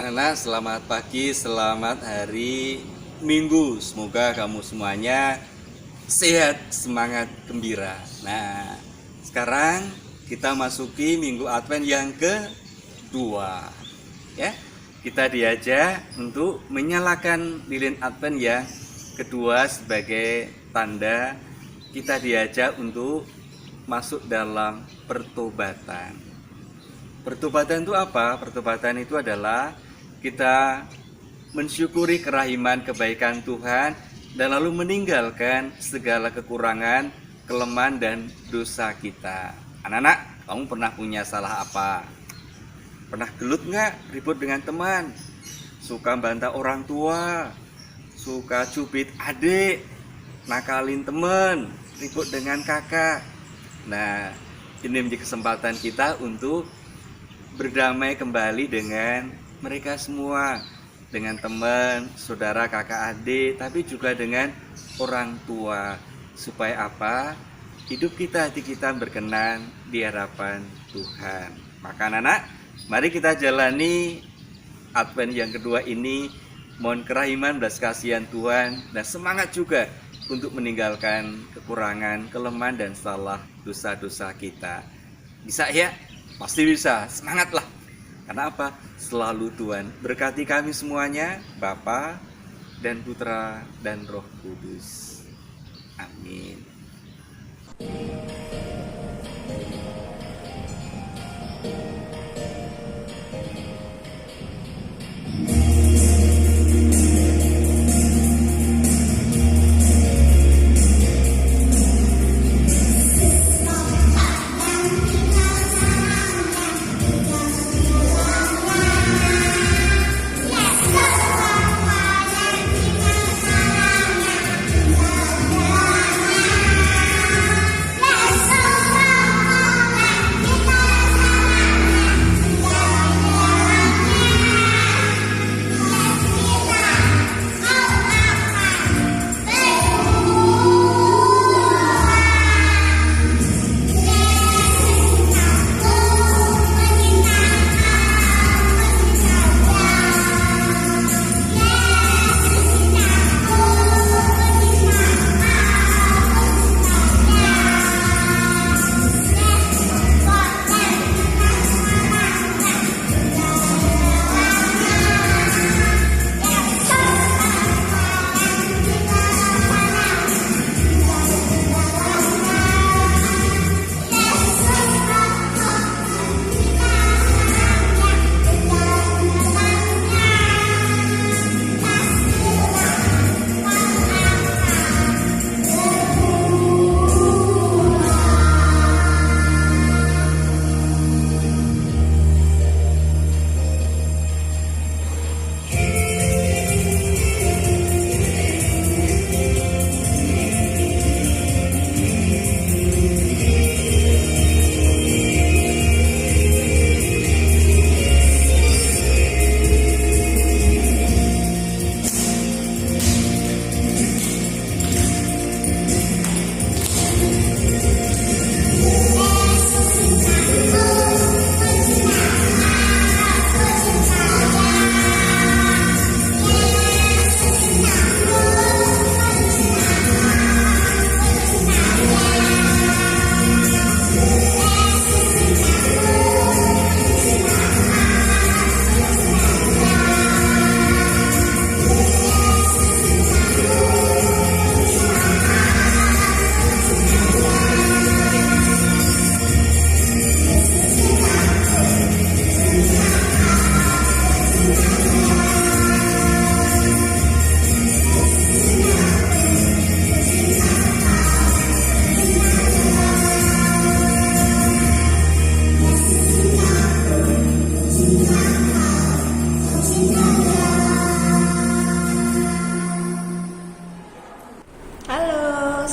Anak-anak, selamat pagi, selamat hari Minggu. Semoga kamu semuanya sehat, semangat, gembira. Nah, sekarang kita masuki Minggu Advent yang kedua. Ya, kita diajak untuk menyalakan lilin Advent yang kedua sebagai tanda kita diajak untuk masuk dalam pertobatan. Pertobatan itu apa? Pertobatan itu adalah kita mensyukuri kerahiman kebaikan Tuhan dan lalu meninggalkan segala kekurangan, kelemahan dan dosa kita. Anak-anak, kamu pernah punya salah apa? Pernah gelut nggak ribut dengan teman? Suka bantah orang tua? Suka cubit adik? Nakalin teman? Ribut dengan kakak? Nah, ini menjadi kesempatan kita untuk berdamai kembali dengan mereka semua, dengan teman, saudara, kakak, adik, tapi juga dengan orang tua. Supaya apa? Hidup kita, hati kita berkenan di hadapan Tuhan. Maka anak-anak, mari kita jalani Advent yang kedua ini. Mohon kerahiman, belas kasihan Tuhan, dan semangat juga untuk meninggalkan kekurangan, kelemahan, dan salah dosa-dosa kita. Bisa ya? Pasti bisa, semangatlah. Karena apa? Selalu Tuhan berkati kami semuanya, Bapa dan Putra dan Roh Kudus. Amin.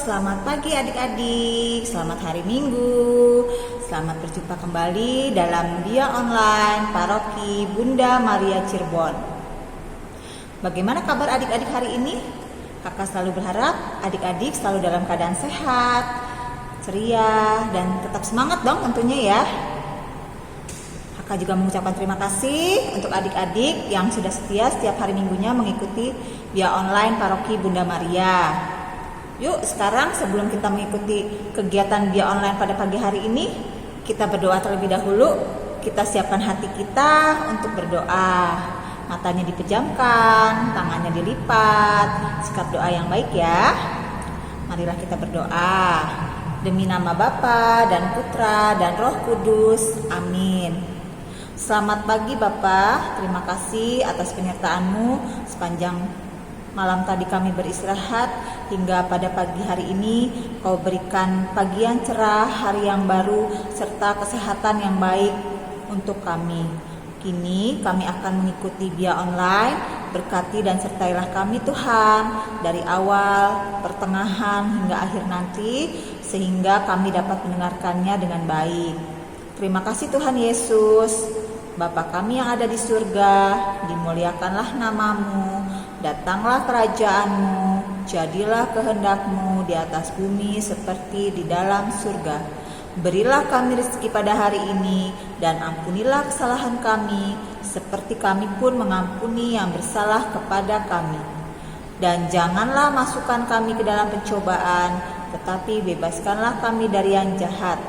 Selamat pagi adik-adik, selamat hari Minggu. Selamat berjumpa kembali dalam Dia Online Paroki Bunda Maria Cirebon. Bagaimana kabar adik-adik hari ini? Kakak selalu berharap adik-adik selalu dalam keadaan sehat, ceria, dan tetap semangat dong tentunya ya. Kakak Kakak juga mengucapkan terima kasih untuk adik-adik yang sudah setia setiap hari minggunya mengikuti via online Paroki Bunda Maria. Yuk sekarang sebelum kita mengikuti kegiatan via online pada pagi hari ini, kita berdoa terlebih dahulu. Kita siapkan hati kita untuk berdoa. Matanya dipejamkan, tangannya dilipat, sikap doa yang baik ya. Marilah kita berdoa. Demi nama Bapa dan Putra dan Roh Kudus. Amin. Selamat pagi Bapa, terima kasih atas penyertaan-Mu sepanjang malam tadi kami beristirahat hingga pada pagi hari ini Kau berikan pagi yang cerah, hari yang baru serta kesehatan yang baik untuk kami. Kini kami akan mengikuti via online. Berkati dan sertailah kami Tuhan dari awal, pertengahan hingga akhir nanti, sehingga kami dapat mendengarkannya dengan baik. Terima kasih Tuhan Yesus. Bapa kami yang ada di surga, dimuliakanlah nama-Mu, datanglah kerajaan-Mu, jadilah kehendak-Mu di atas bumi seperti di dalam surga. Berilah kami rezeki pada hari ini, dan ampunilah kesalahan kami, seperti kami pun mengampuni yang bersalah kepada kami. Dan janganlah masukkan kami ke dalam pencobaan, tetapi bebaskanlah kami dari yang jahat.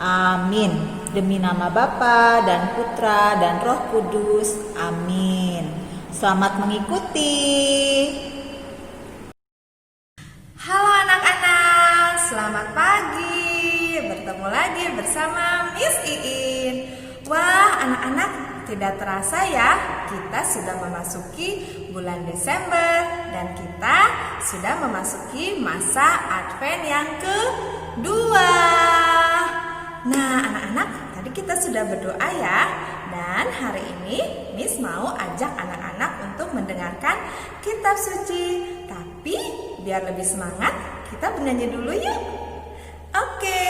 Amin. Demi nama Bapa dan Putra dan Roh Kudus. Amin. Selamat mengikuti. Halo anak-anak, selamat pagi. Bertemu lagi bersama Miss Iin. Wah, anak-anak, tidak terasa ya, kita sudah memasuki bulan Desember dan kita sudah memasuki masa Advent yang kedua. Nah, anak-anak, tadi kita sudah berdoa ya. Dan hari ini Miss mau ajak anak-anak untuk mendengarkan kitab suci. Tapi biar lebih semangat, kita bernyanyi dulu yuk. Oke.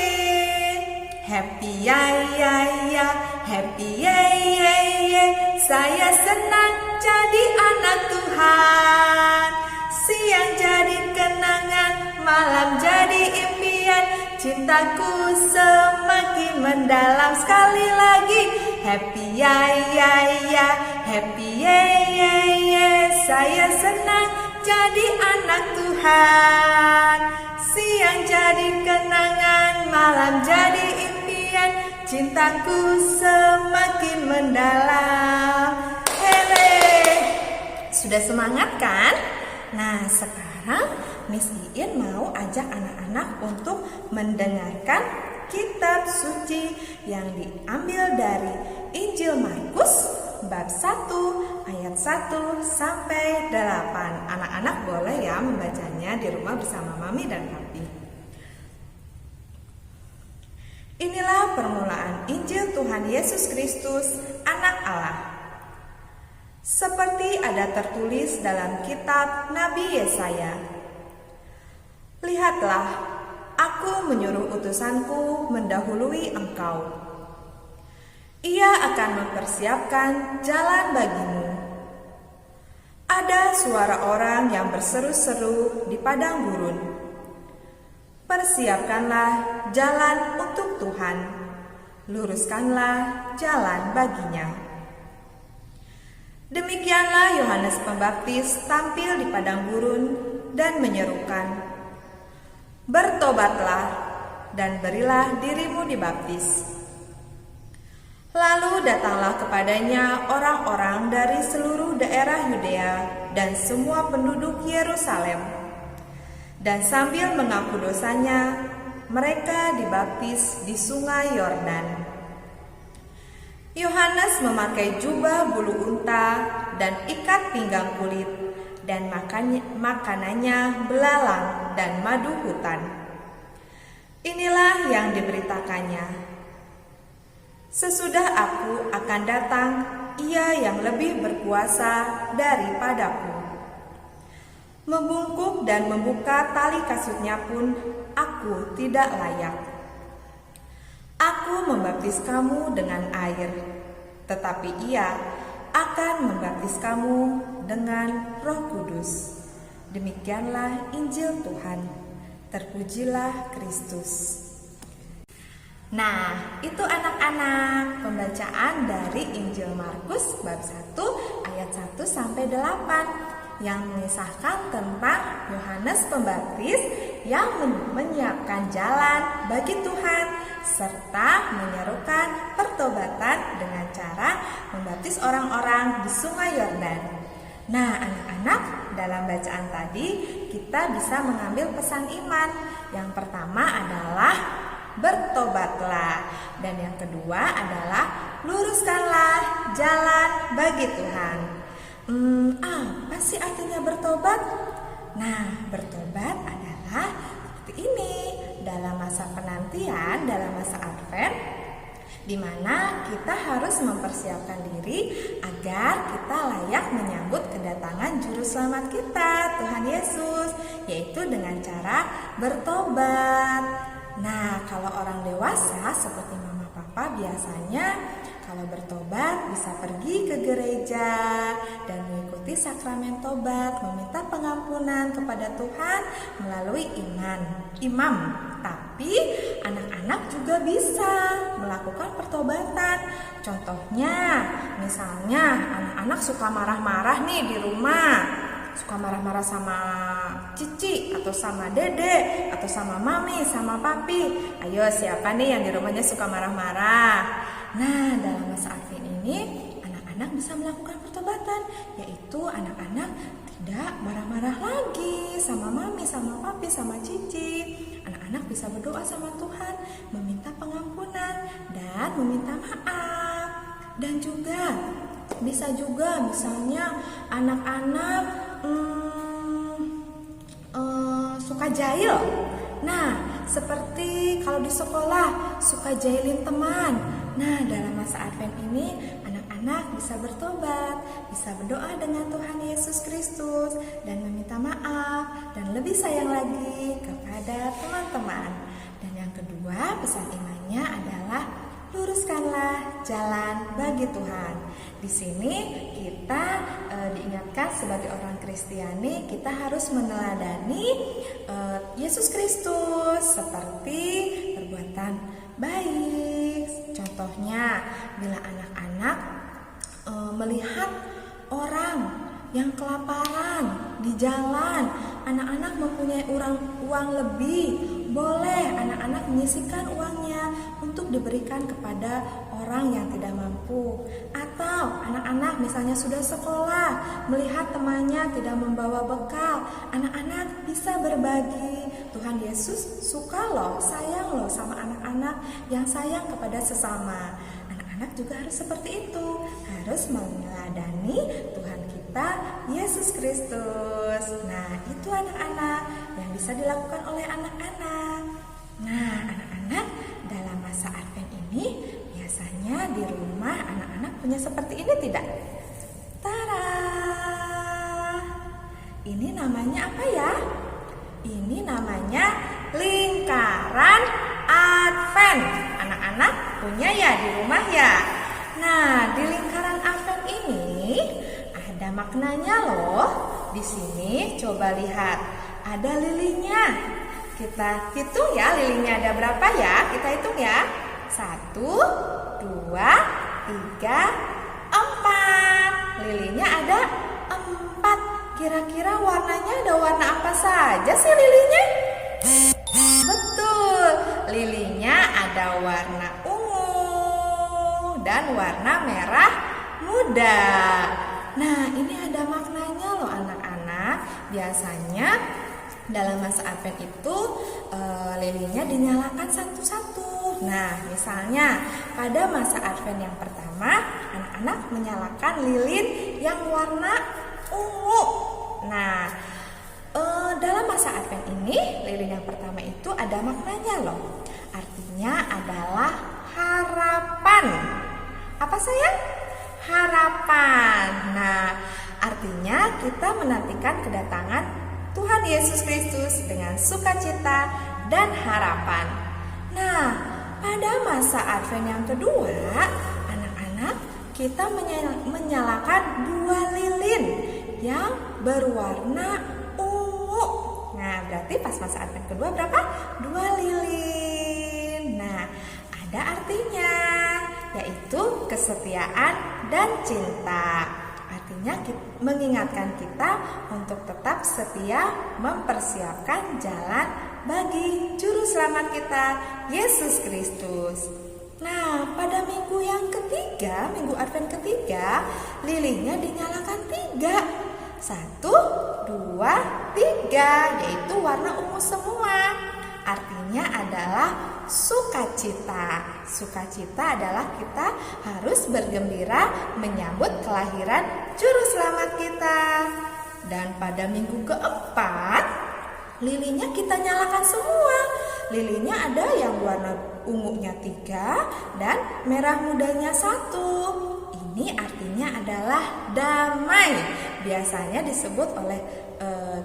Happy ya ya ya, happy ya ya ya. Saya senang jadi anak Tuhan. Siang jadi kenangan, malam jadi impian. Cintaku semakin mendalam. Sekali lagi, happy ya ya ya, happy ya ya ya. Saya senang jadi anak Tuhan. Siang jadi kenangan, malam jadi impian. Cintaku semakin mendalam. Hele, sudah semangat kan? Nah, sekarang Miss Iin mau ajak anak-anak untuk mendengarkan kitab suci yang diambil dari Injil Markus bab 1 ayat 1 sampai 8. Anak-anak boleh ya membacanya di rumah bersama Mami dan Papi. Inilah permulaan Injil Tuhan Yesus Kristus, Anak Allah. Seperti ada tertulis dalam kitab Nabi Yesaya. Lihatlah, aku menyuruh utusanku mendahului engkau. Ia akan mempersiapkan jalan bagimu. Ada suara orang yang berseru-seru di padang gurun. Persiapkanlah jalan untuk Tuhan. Luruskanlah jalan baginya. Demikianlah Yohanes Pembaptis tampil di padang gurun dan menyerukan, "Bertobatlah dan berilah dirimu dibaptis." Lalu datanglah kepadanya orang-orang dari seluruh daerah Yudea dan semua penduduk Yerusalem. Dan sambil mengaku dosanya, mereka dibaptis di sungai Yordan. Yohanes memakai jubah bulu unta dan ikat pinggang kulit, dan makanannya belalang dan madu hutan. Inilah yang diberitakannya. Sesudah aku akan datang, Ia yang lebih berkuasa daripadaku. Membungkuk dan membuka tali kasutnya pun aku tidak layak. Aku membaptis kamu dengan air, tetapi Ia akan membaptis kamu dengan Roh Kudus. Demikianlah Injil Tuhan. Terpujilah Kristus. Nah, itu anak-anak pembacaan dari Injil Markus bab 1 ayat 1 sampai 8 yang mengisahkan tentang Yohanes Pembaptis yang menyiapkan jalan bagi Tuhan serta menyerukan pertobatan dengan cara membaptis orang-orang di Sungai Yordan. Nah, anak-anak, dalam bacaan tadi kita bisa mengambil pesan iman. Yang pertama adalah bertobatlah, dan yang kedua adalah luruskanlah jalan bagi Tuhan. Apa sih artinya bertobat? Nah, bertobat adalah seperti ini. Dalam masa penantian, dalam masa Advent, di mana kita harus mempersiapkan diri agar kita layak menyambut kedatangan juru selamat kita, Tuhan Yesus, yaitu dengan cara bertobat. Nah, kalau orang dewasa seperti mama papa biasanya kalau bertobat bisa pergi ke gereja dan mengikuti sakramen tobat, meminta pengampunan kepada Tuhan melalui imam. Tapi anak-anak juga bisa melakukan pertobatan. Contohnya, misalnya anak-anak suka marah-marah nih di rumah, suka marah-marah sama cici atau sama dede atau sama mami, sama papi. Ayo, siapa nih yang di rumahnya suka marah-marah? Nah, dalam masa Advent ini anak-anak bisa melakukan pertobatan, yaitu anak-anak tidak marah-marah lagi sama mami, sama papi, sama cici. Anak-anak bisa berdoa sama Tuhan, meminta pengampunan dan meminta maaf. Dan juga bisa juga misalnya anak-anak suka jahil. Nah, seperti kalau di sekolah suka jahilin teman. Nah, dalam masa Advent ini anak-anak bisa bertobat, bisa berdoa dengan Tuhan Yesus Kristus dan meminta maaf dan lebih sayang lagi kepada teman-teman. Dan yang kedua, pesan imannya adalah luruskanlah jalan bagi Tuhan. Di sini kita diingatkan sebagai orang Kristiani, kita harus meneladani Yesus Kristus seperti perbuatan baik. Contohnya, bila anak-anak melihat orang yang kelaparan di jalan, anak-anak mempunyai uang lebih, boleh anak-anak menyisihkan uangnya untuk diberikan kepada orang yang tidak mampu. Atau anak-anak misalnya sudah sekolah, melihat temannya tidak membawa bekal, anak-anak bisa berbagi. Tuhan Yesus suka loh, sayang loh sama anak-anak yang sayang kepada sesama. Anak-anak juga harus seperti itu, harus meneladani Tuhan kita Yesus Kristus. Nah, itu anak-anak yang bisa dilakukan oleh anak-anak. Nah, anak-anak, dalam masa Advent ini biasanya di rumah anak-anak punya seperti ini tidak? Tara! Ini namanya apa ya? Ini namanya lingkaran Advent. Anak-anak punya ya di rumah ya? Nah, di lingkaran Advent ini ada maknanya loh. Di sini coba lihat, ada lilinya. Kita hitung ya, lilinya ada berapa ya? Kita hitung ya. 1, 2, 3, 4. Lilinya ada 4. Kira-kira warnanya ada warna apa saja sih lilinya? Betul, lilinya ada warna ungu dan warna merah muda. Nah, ini ada maknanya loh anak-anak. Biasanya dalam masa Advent itu lilinya dinyalakan satu-satu. Nah, misalnya pada masa Advent yang pertama, anak-anak menyalakan lilin yang warna ungu. Nah, dalam masa Advent ini, lilin yang pertama itu ada maknanya loh. Artinya adalah harapan. Apa sayang? Harapan. Nah, artinya kita menantikan kedatangan Tuhan Yesus Kristus dengan sukacita dan harapan. Nah, pada masa Advent yang kedua, anak-anak, kita menyalakan 2 lilin yang berwarna ungu. Nah, berarti pas masa Advent kedua berapa? 2 lilin. Nah, ada artinya, yaitu kesetiaan dan cinta. Artinya mengingatkan kita untuk tetap setia mempersiapkan jalan bagi juru selamat kita, Yesus Kristus. Nah, pada minggu yang ketiga, minggu Advent ketiga, lilinnya dinyalakan 3. 1, 2, 3, yaitu warna ungu semua. Artinya adalah sukacita. Sukacita adalah kita harus bergembira menyambut kelahiran juru selamat kita. Dan pada minggu keempat, lilinnya kita nyalakan semua. Lilinnya ada yang warna ungunya 3 dan merah mudanya 1. Ini artinya adalah damai. Biasanya disebut oleh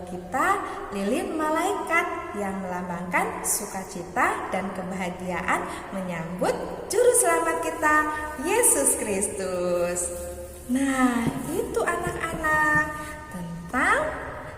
kita lilin malaikat yang melambangkan sukacita dan kebahagiaan menyambut juru selamat kita, Yesus Kristus. Nah, itu anak-anak tentang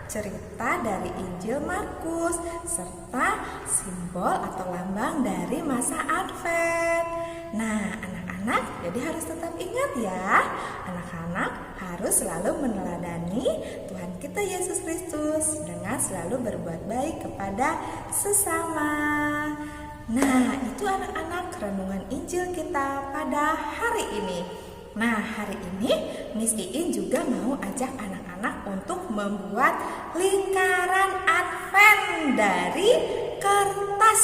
cerita dari Injil Markus serta simbol atau lambang dari masa Advent. Nah, anak-anak jadi harus tetap ingat ya, anak-anak harus selalu meneladani Tuhan kita Yesus Kristus dengan selalu berbuat baik kepada sesama. Nah, itu anak-anak renungan Injil kita pada hari ini. Nah, hari ini Miss Iin juga mau ajak anak-anak untuk membuat lingkaran Advent dari kertas.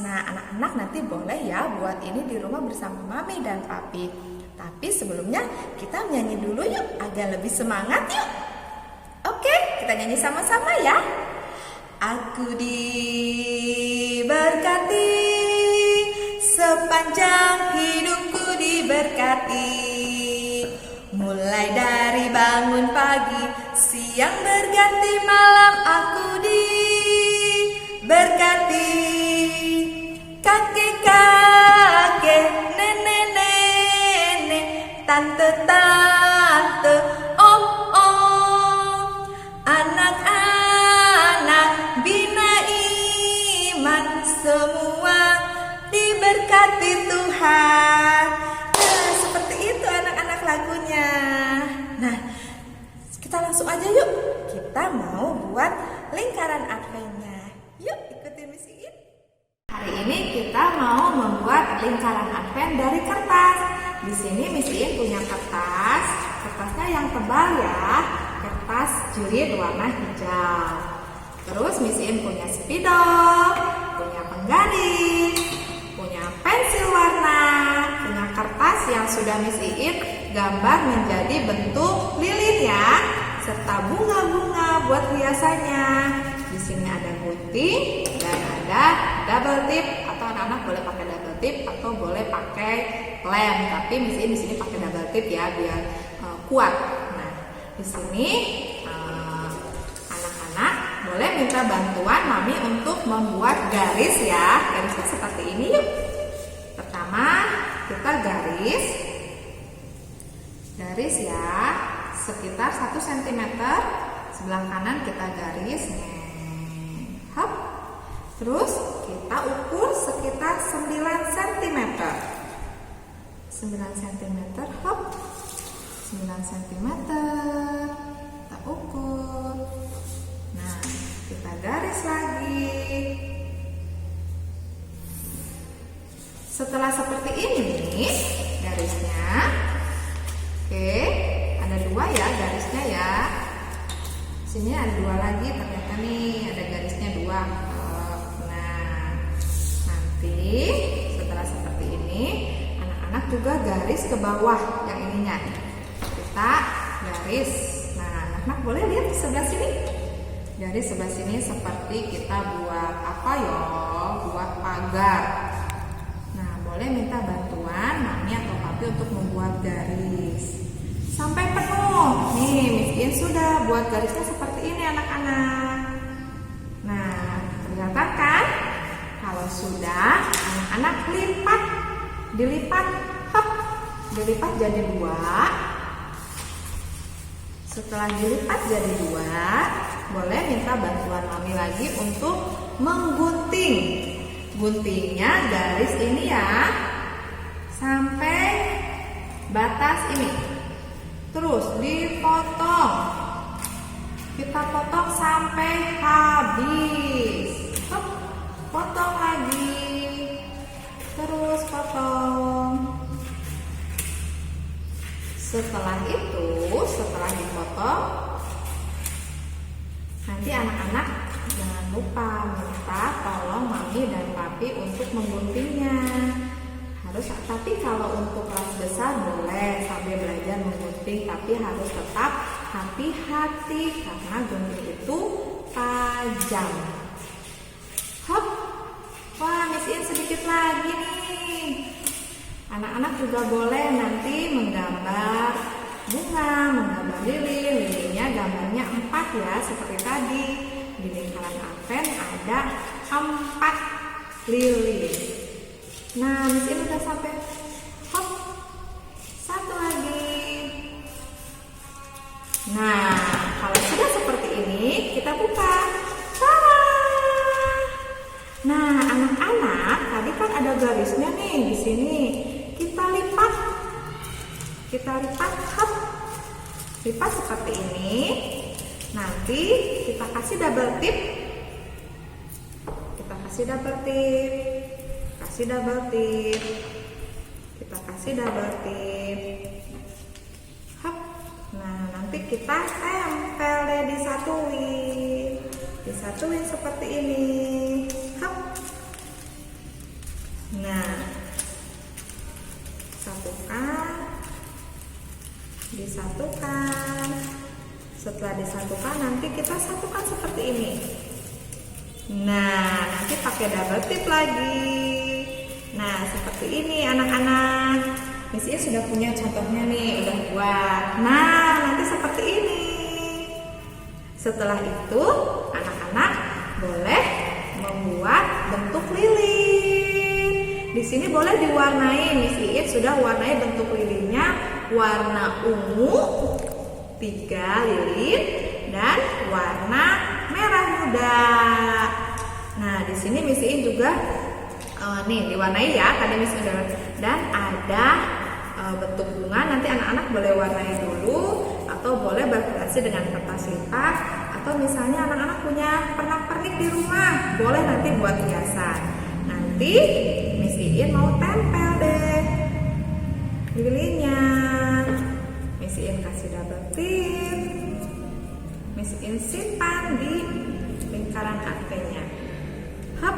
Nah, anak-anak nanti boleh ya buat ini di rumah bersama Mami dan Papi. Tapi sebelumnya kita nyanyi dulu yuk agar lebih semangat yuk. Oke, kita nyanyi sama-sama ya. Aku diberkati, sepanjang hidupku diberkati. Mulai dari bangun pagi, siang berganti malam aku diberkati. Kakek-kakek, nenek-nenek, tante-tante, om-om, anak-anak, bina iman, semua diberkati Tuhan. Nah, seperti itu anak-anak lagunya. Nah, kita langsung aja yuk. Kita mau buat lingkaran Adventnya. Yuk ikutin Miss Iin. Hari ini kita mau membuat lingkaran Advent dari kertas. Di sini Miss Iin punya kertas. Kertasnya yang tebal ya. Kertas jurit warna hijau. Terus Miss Iin punya spidol, punya penggaris, punya pensil warna, punya kertas yang sudah Miss Iin gambar menjadi bentuk lilin ya, serta bunga-bunga buat hiasannya. Di sini ada gunting dan ada double tip, atau anak-anak boleh pakai double tip atau boleh pakai lem. Tapi Miss Iin di sini pakai double tip ya biar kuat. Nah, di sini anak-anak boleh minta bantuan Mami untuk membuat garis ya. Garisnya seperti ini yuk. Pertama kita garis ya sekitar 1 cm. Sebelah kanan kita garis hop. Terus kita ukur sekitar 9 cm. 9 cm hop. 9 cm kita ukur. Nah, kita garis lagi. Setelah seperti ini nih garisnya. Oke, ada 2 ya garisnya ya. Sini ada 2 lagi, ternyata nih ada garisnya 2. Nah, nanti setelah seperti ini anak-anak juga garis ke bawah yang ininya. Kita garis. Nah, anak-anak boleh lihat di sebelah sini. Garis sebelah sini seperti kita buat apa ya? Buat pagar. Nah, boleh minta bantuan Mami atau Papi untuk membuat garis sampai penuh. Nih, Miss Iin sudah buat garisnya seperti ini anak-anak. Nah, kelihatan kan? Kalau sudah, anak-anak dilipat, hop, dilipat jadi 2. Setelah dilipat jadi 2, boleh minta bantuan Mami lagi untuk menggunting. Guntingnya garis ini ya. sampai batas ini. Terus dipotong. Kita potong sampai habis. Hop, potong lagi. Terus potong. Setelah itu, setelah dipotong, nanti anak-anak jangan lupa minta tolong mami dan papi untuk mengguntingnya. Tapi kalau untuk kelas besar boleh sambil belajar menggunting, tapi harus tetap hati-hati karena gunting itu tajam. Hop, wah Miss In sedikit lagi nih. Anak-anak juga boleh nanti menggambar bunga, menggambar lilin. Lilinnya gambarnya 4 ya, seperti tadi. Di lingkaran advent ada 4 lilin. Nah, Miss ini udah sampai. Hop, satu lagi. Nah, kalau sudah seperti ini, kita buka. Tada! Nah, anak-anak, tadi kan ada garisnya nih di sini. Kita lipat. Hop. Lipat seperti ini. Nanti kita kasih double tip. Kita kasih double tip. Hop. Nah, nanti kita tempel deh, disatuin seperti ini. Hop. Nah, disatukan. Setelah disatukan, nanti kita satukan seperti ini. Nah, nanti pakai double tip lagi. Nah, seperti ini anak-anak. Miss In sudah punya contohnya nih, udah buat. Nah, nanti seperti ini. Setelah itu, anak-anak boleh membuat bentuk lilin. Di sini boleh diwarnai. Miss In sudah warnai bentuk lilinnya warna ungu 3 lilin dan warna merah muda. Nah, di sini Miss In juga nih diwarnai ya, tadi Miss udah. Dan ada bentuk bunga, nanti anak-anak boleh warnai dulu atau boleh berkreasi dengan kertas lipat, atau misalnya anak-anak punya pernak-pernik di rumah, boleh nanti buat hiasan. Nanti Miss In mau tempel deh lilinnya. Miss In kasih double tip. Miss In simpan di lingkaran adventnya. Hop.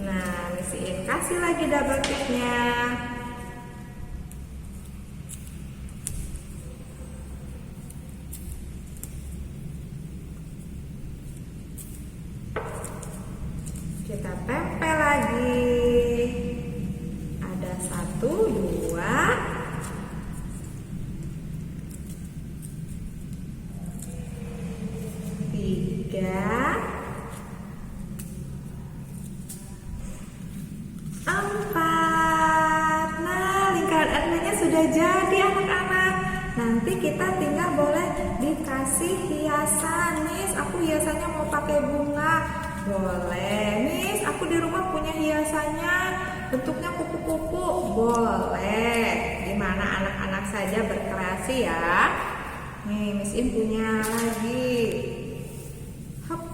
Nah, Miss In kasih lagi double tipnya. Kita tempel lagi. Ada 1, 2, 3, 4. Nah, lingkaran adventnya sudah jadi anak-anak. Nanti kita tinggal boleh dikasih hiasan. Miss, aku hiasannya mau pakai bunga. Boleh. Miss, aku di rumah punya hiasannya bentuknya kupu-kupu. Boleh. Dimana anak-anak saja berkreasi ya. Nih, Miss In punya lagi. Hop.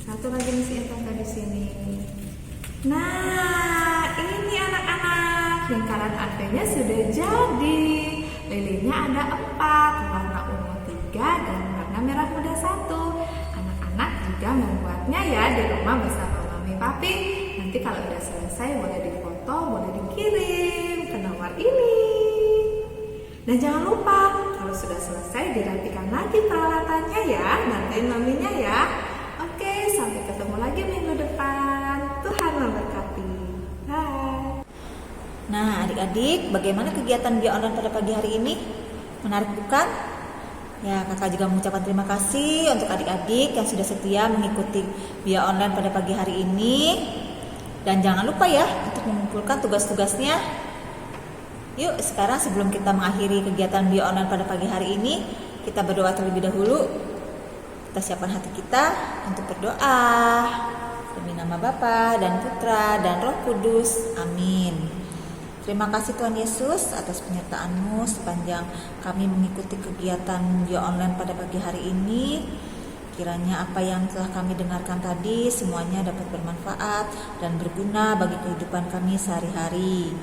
Satu lagi Miss In tambah di sini. Nah, ini anak-anak, lingkaran adventnya sudah jadi. Lilinnya ada 4, warna ungu 3 dan warna merah muda 1. Anak-anak juga membuatnya ya di rumah bersama mami papi. Nanti kalau udah selesai boleh difoto, boleh dikirim ke nomor ini. Dan jangan lupa kalau sudah selesai dirapikan lagi peralatannya ya, bantuin maminya ya. Oke, sampai ketemu lagi minggu depan. Tuhan memberkati. Bye. Nah, adik-adik, bagaimana kegiatan Via Online pada pagi hari ini? Menarik bukan? Ya, kakak juga mengucapkan terima kasih untuk adik-adik yang sudah setia mengikuti Via Online pada pagi hari ini. Dan jangan lupa ya untuk mengumpulkan tugas-tugasnya. Yuk, sekarang sebelum kita mengakhiri kegiatan Via Online pada pagi hari ini, kita berdoa terlebih dahulu. Kita siapkan hati kita untuk berdoa. Demi nama Bapa dan Putra dan Roh Kudus. Amin. Terima kasih Tuhan Yesus atas penyertaan-Mu sepanjang kami mengikuti kegiatan Dia Online pada pagi hari ini. Kiranya apa yang telah kami dengarkan tadi semuanya dapat bermanfaat dan berguna bagi kehidupan kami sehari-hari.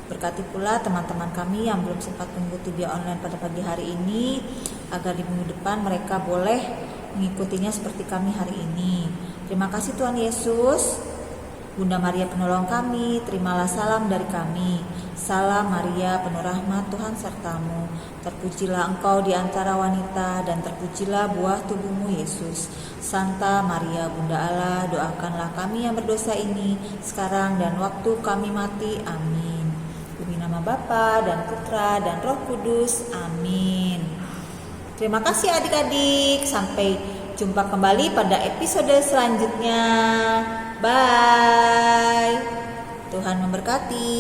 Berkati pula teman-teman kami yang belum sempat mengikuti Dia Online pada pagi hari ini, agar di minggu depan mereka boleh mengikutinya seperti kami hari ini. Terima kasih Tuhan Yesus. Bunda Maria penolong kami, terimalah salam dari kami. Salam Maria, penuh rahmat, Tuhan sertamu. Terpujilah engkau di antara wanita, dan terpujilah buah tubuhmu Yesus. Santa Maria, Bunda Allah, doakanlah kami yang berdosa ini, sekarang dan waktu kami mati. Amin. Demi nama Bapa dan Putra dan Roh Kudus. Amin. Terima kasih adik-adik. Sampai jumpa kembali pada episode selanjutnya. Bye. Tuhan memberkati.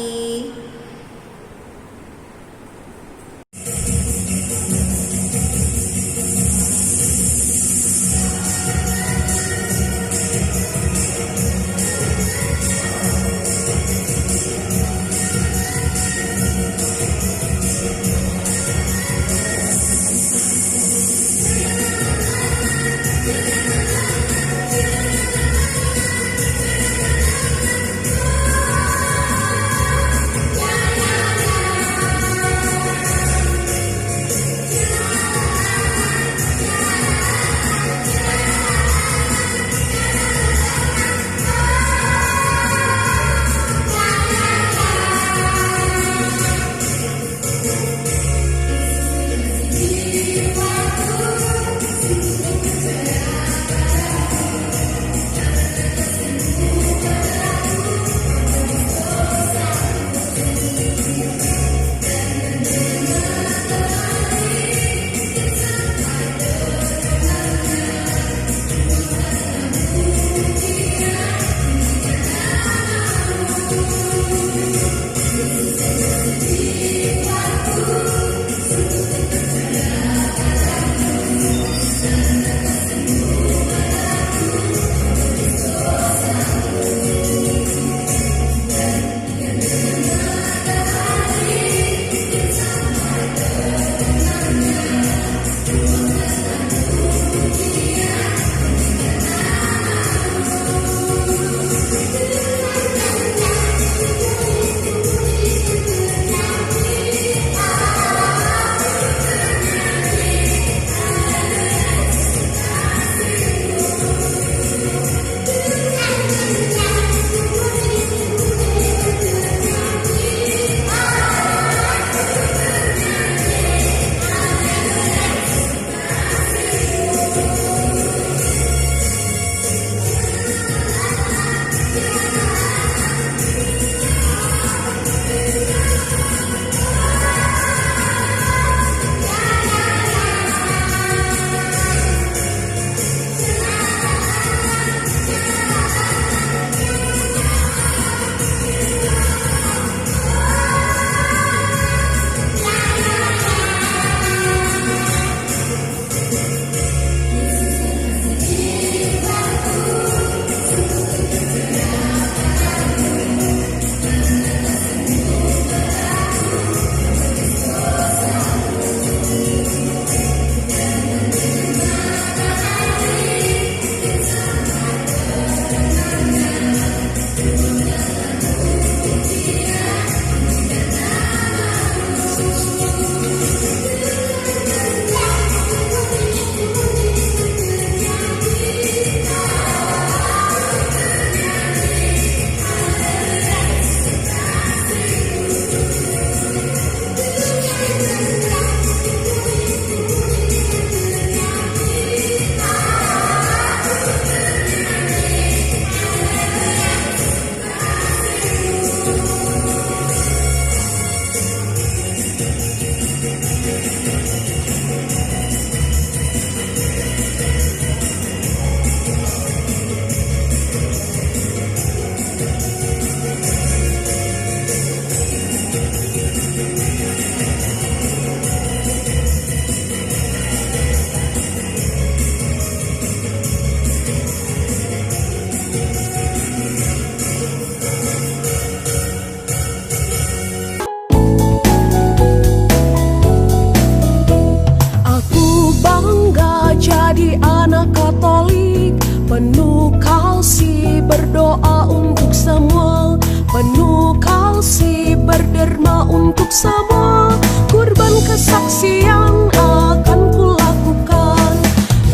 untuk semua. Kurban kesaksian akan kulakukan.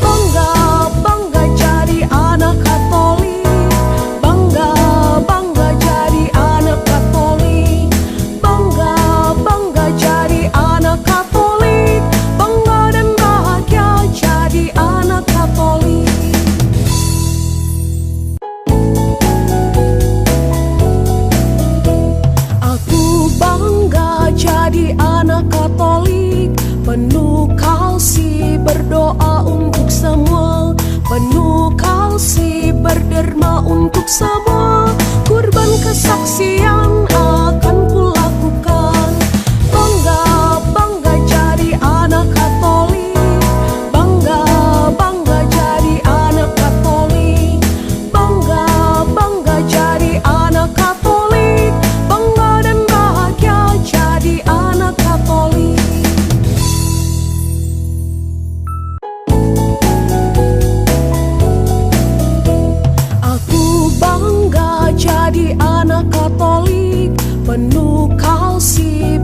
Bangga, bangga jadi anak Katolik. Bangga, bangga jadi anak Katolik. Bangga, bangga jadi anak Katolik. Bangga dan bahagia jadi anak Katolik. Aku bangga jadi anak Katolik, penuh kasih berdoa untuk semua, penuh kasih berderma untuk semua. Kurban kesaksian akan kulakukan. Bangga, bangga jadi anak Katolik. Bangga, bangga jadi anak Katolik. Bangga, bangga jadi anak Katolik. Bangga dan bahagia jadi anak Katolik. Aku bangga jadi anak Katolik, penuh kasih